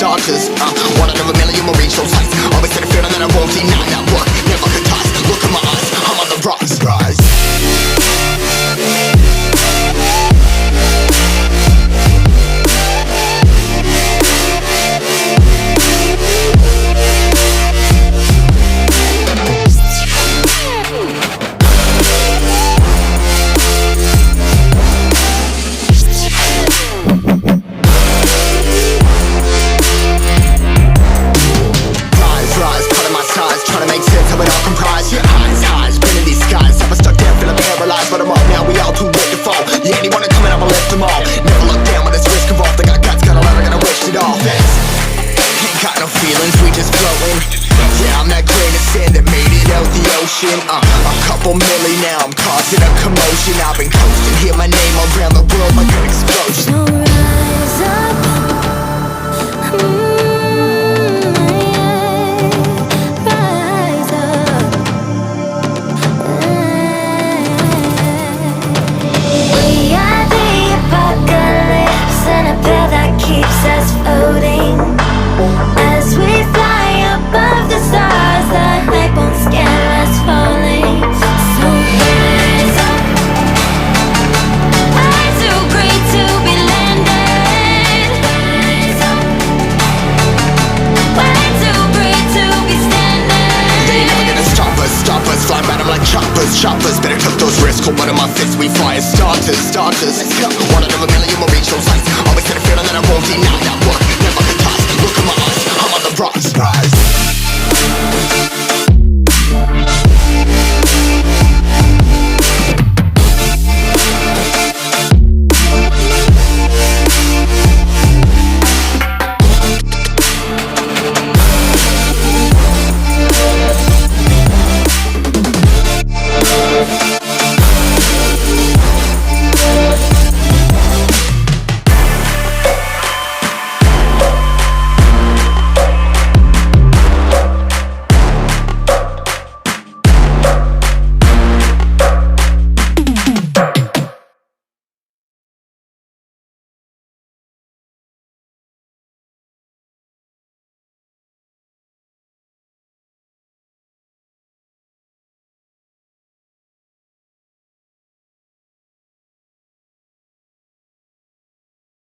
Starters, one out of a million will reach those heights. Always had a feeling that I won't deny that work. Never could toss. Look in my eyes, I'm on the rise. A couple milli now, I'm causing a commotion. I've been coasting, hear my name around the world like an explosion. So rise up, rise up. We are the apocalypse, and a bell that keeps us floating. As we fly above the stars, the light won't scare us falling. So rise up. I'm too great to be landed. Rise up. Way too great to be standing. They ain't never gonna stop us. Flying at 'em like choppers. Better took those risks, hold one of my fists, we fire starters. Let's go.